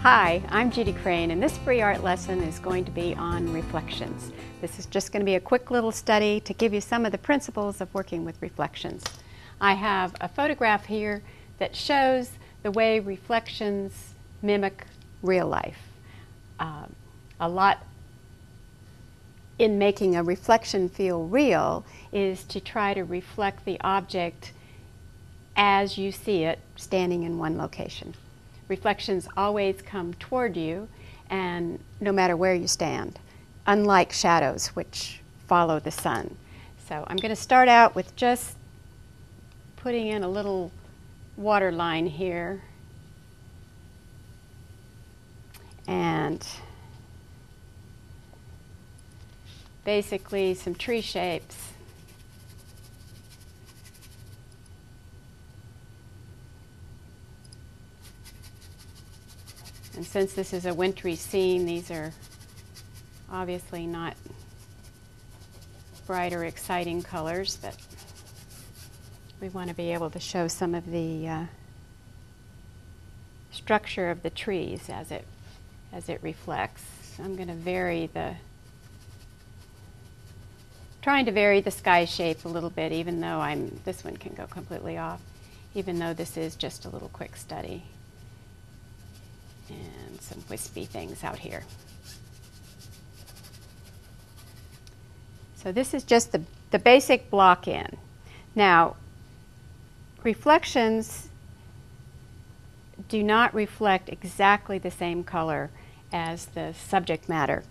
Hi, I'm Judy Crane, and this free art lesson is going to be on reflections. This is just going to be a quick little study to give you some of the principles of working with reflections. I have a photograph here that shows the way reflections mimic real life. A lot in making a reflection feel real is to try to reflect the object as you see it standing in one location. Reflections always come toward you, and no matter where you stand, unlike shadows which follow the sun. So I'm going to start out with just putting in a little water line here, and basically some tree shapes. And since this is a wintry scene, these are obviously not bright or exciting colors, but we want to be able to show some of the structure of the trees as it reflects. I'm going to trying to vary the sky shape a little bit, even though this one can go completely off, even though this is just a little quick study. And some wispy things out here. So this is just the basic block in. Now, reflections do not reflect exactly the same color as the subject matter,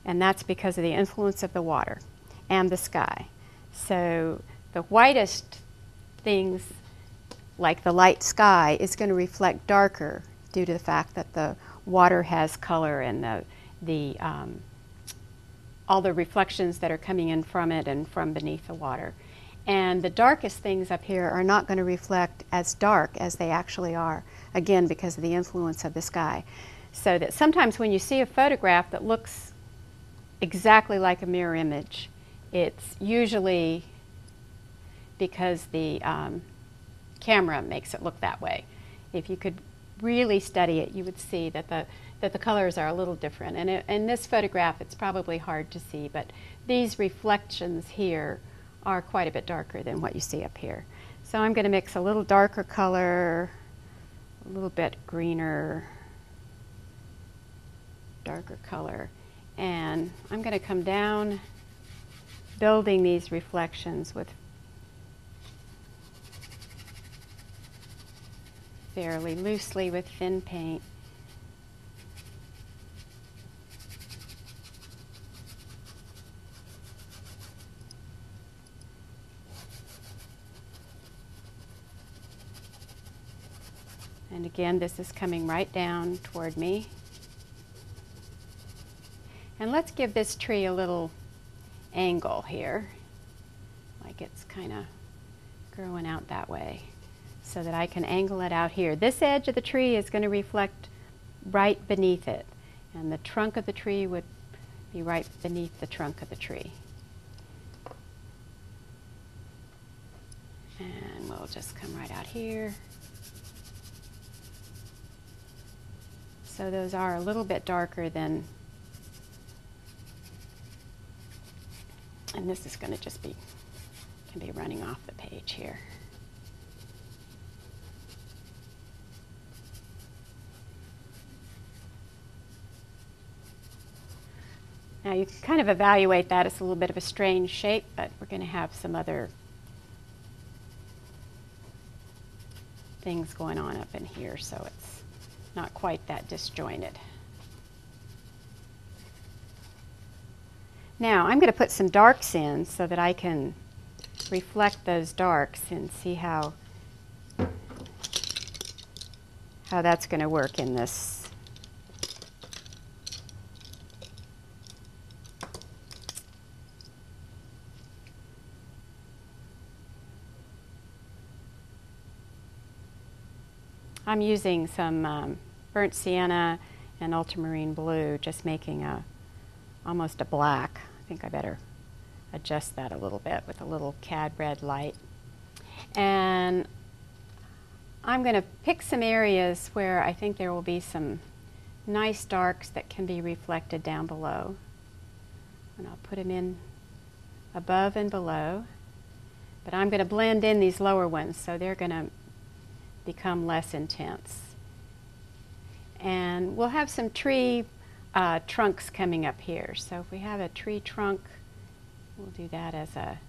and that's because of the influence of the water and the sky. So the whitest things, like the light sky, is going to reflect darker due to the fact that the water has color and all the reflections that are coming in from it and from beneath the water. And the darkest things up here are not going to reflect as dark as they actually are, again, because of the influence of the sky. So that sometimes when you see a photograph that looks exactly like a mirror image, it's usually because the camera makes it look that way. If you could really study it, you would see that the colors are a little different. And in this photograph, it's probably hard to see, but these reflections here are quite a bit darker than what you see up here. So I'm going to mix a little darker color, a little bit greener, darker color, and I'm going to come down building these reflections with fairly loosely with thin paint. And again, this is coming right down toward me. And let's give this tree a little angle here, like it's kind of growing out that way, so that I can angle it out here. This edge of the tree is going to reflect right beneath it, and the trunk of the tree would be right beneath the trunk of the tree. And we'll just come right out here. So those are a little bit darker than, and this is going to just can be running off the page here. Now you can kind of evaluate that. It's a little bit of a strange shape, but we're going to have some other things going on up in here, so it's not quite that disjointed. Now I'm going to put some darks in so that I can reflect those darks and see how that's going to work in this. I'm using some burnt sienna and ultramarine blue, just making almost a black. I think I better adjust that a little bit with a little cad red light. And I'm going to pick some areas where I think there will be some nice darks that can be reflected down below. And I'll put them in above and below. But I'm going to blend in these lower ones, so they're going to become less intense. And we'll have some tree trunks coming up here. So if we have a tree trunk, we'll do that as a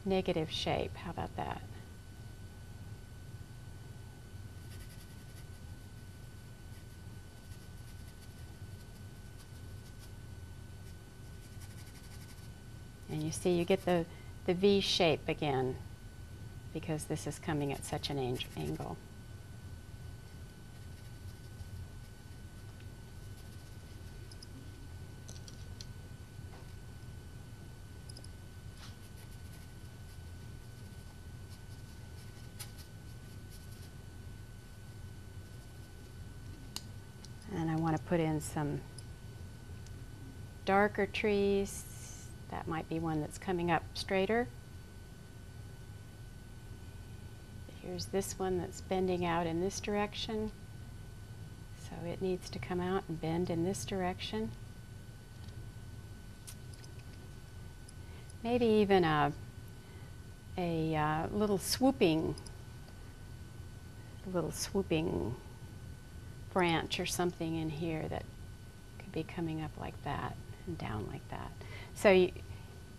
negative shape. How about that? And you see, you get the V shape again because this is coming at such an angle. And I want to put in some darker trees. That might be one that's coming up straighter. Here's this one that's bending out in this direction. So it needs to come out and bend in this direction. Maybe even a little swooping branch or something in here that could be coming up like that and down like that. So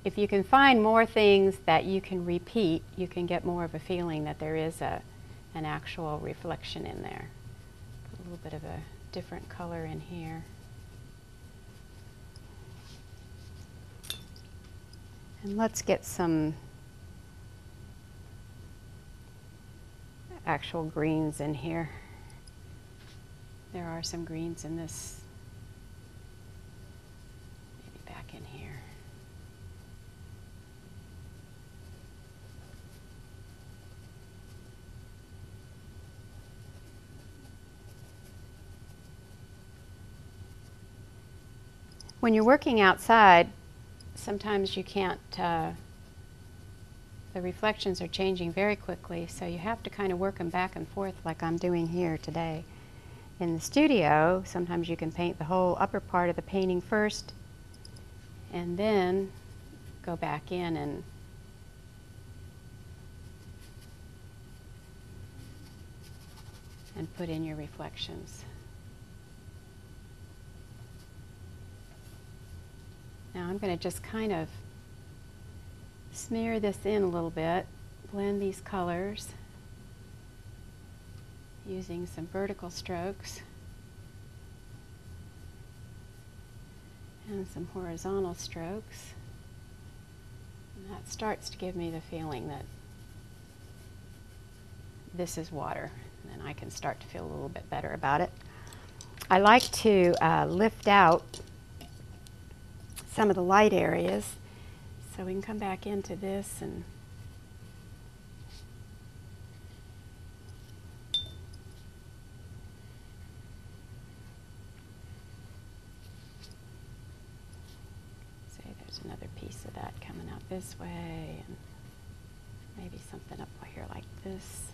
if you can find more things that you can repeat, you can get more of a feeling that there is an actual reflection in there. Put a little bit of a different color in here. And let's get some actual greens in here. There are some greens in this. Maybe back in here. When you're working outside, sometimes you can't, the reflections are changing very quickly, so you have to kind of work them back and forth like I'm doing here today. In the studio, sometimes you can paint the whole upper part of the painting first and then go back in and put in your reflections. Now I'm going to just kind of smear this in a little bit, blend these colors using some vertical strokes and some horizontal strokes. And that starts to give me the feeling that this is water, and then I can start to feel a little bit better about it. I like to lift out some of the light areas, so we can come back into this and say there's another piece of that coming out this way, and maybe something up here like this.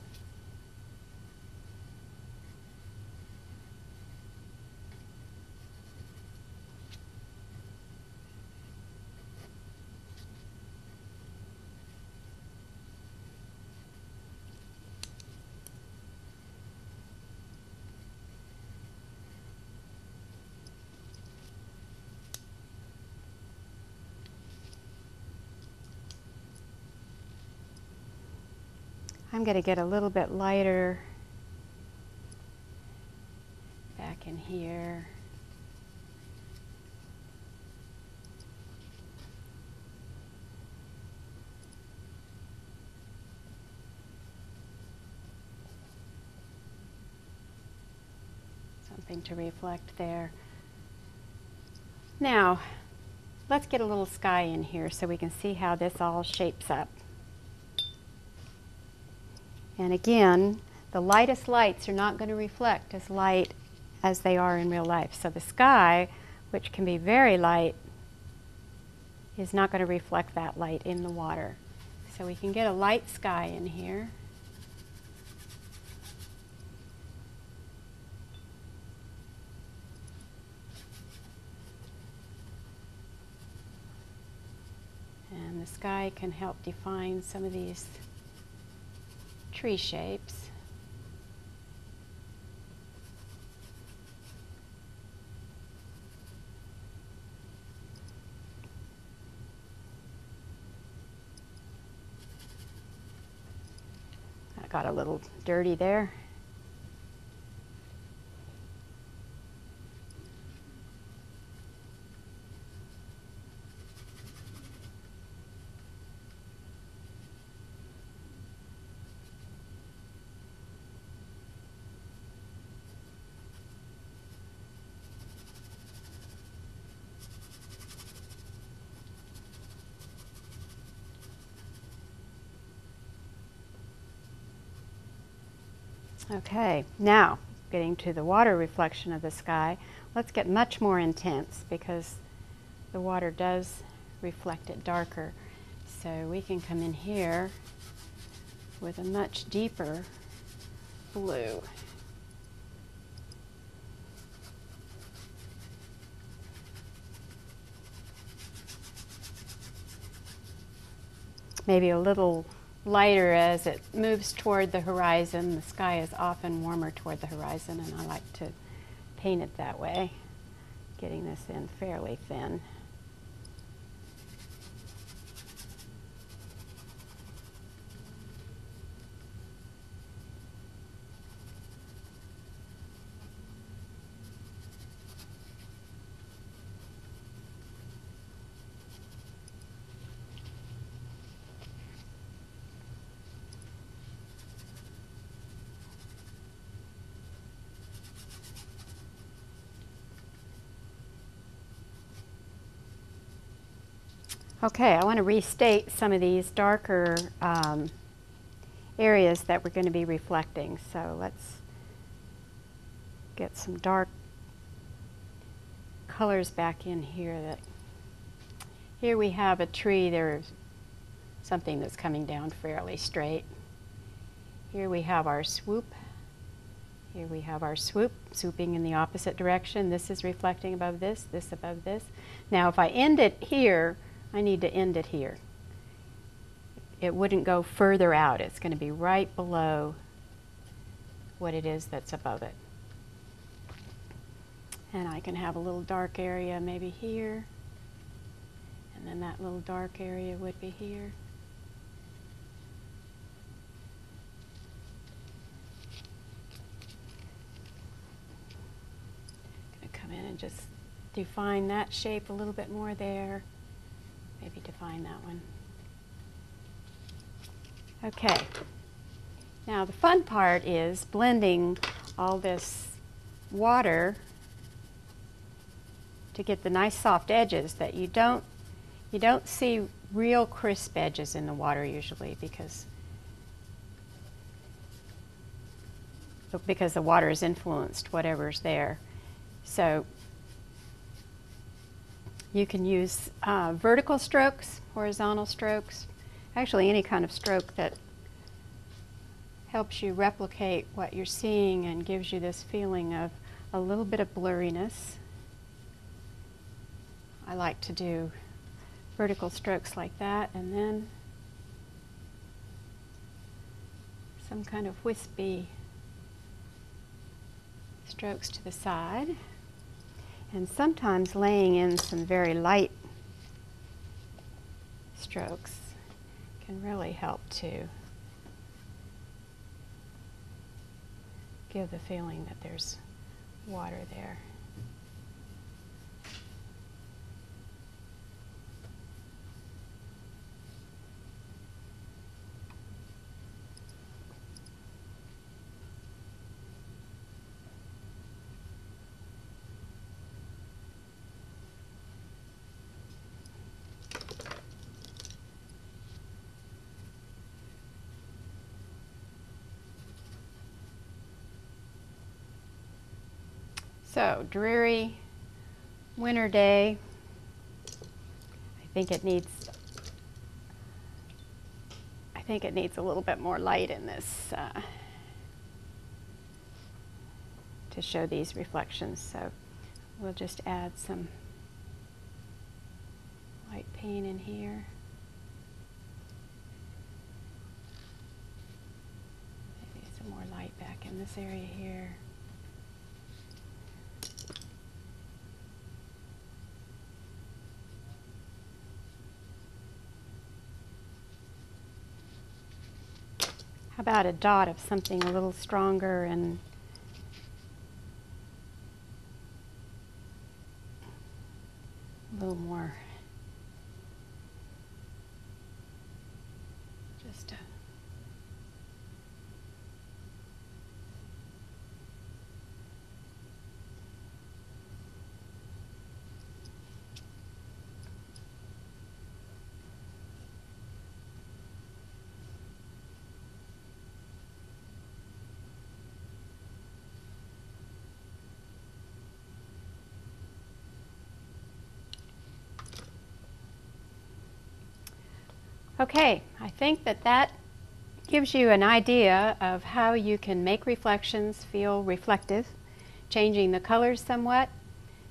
I'm going to get a little bit lighter back in here. Something to reflect there. Now, let's get a little sky in here so we can see how this all shapes up. And again, the lightest lights are not going to reflect as light as they are in real life. So the sky, which can be very light, is not going to reflect that light in the water. So we can get a light sky in here. the sky can help define some of these tree shapes. I got a little dirty there. Okay, now getting to the water reflection of the sky, let's get much more intense because the water does reflect it darker. So we can come in here with a much deeper blue. Maybe a little lighter as it moves toward the horizon. The sky is often warmer toward the horizon, and I like to paint it that way, getting this in fairly thin. Okay, I want to restate some of these darker areas that we're going to be reflecting. So let's get some dark colors back in here. Here we have a tree. There's something that's coming down fairly straight. Here we have our swoop. Here we have our swoop, swooping in the opposite direction. This is reflecting above this, this above this. Now if I end it here, I need to end it here. It wouldn't go further out. It's going to be right below what it is that's above it. And I can have a little dark area maybe here. And then that little dark area would be here. I'm going to come in and just define that shape a little bit more there. Maybe define that one. Okay. Now the fun part is blending all this water to get the nice soft edges that you don't see real crisp edges in the water usually because the water has influenced whatever's there. So you can use vertical strokes, horizontal strokes, actually any kind of stroke that helps you replicate what you're seeing and gives you this feeling of a little bit of blurriness. I like to do vertical strokes like that, and then some kind of wispy strokes to the side. And sometimes laying in some very light strokes can really help to give the feeling that there's water there. So, dreary winter day. I think it needs a little bit more light in this to show these reflections. So we'll just add some light paint in here. in this area here. How about a dot of something a little stronger and a little more just okay, I think that gives you an idea of how you can make reflections feel reflective, changing the colors somewhat.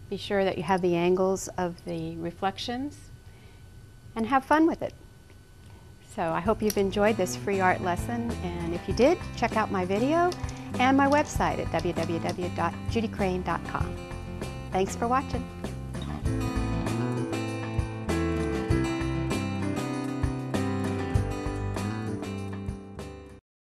Be sure that you have the angles of the reflections and have fun with it. So I hope you've enjoyed this free art lesson, and if you did, check out my video and my website at www.judycrane.com. Thanks for watching.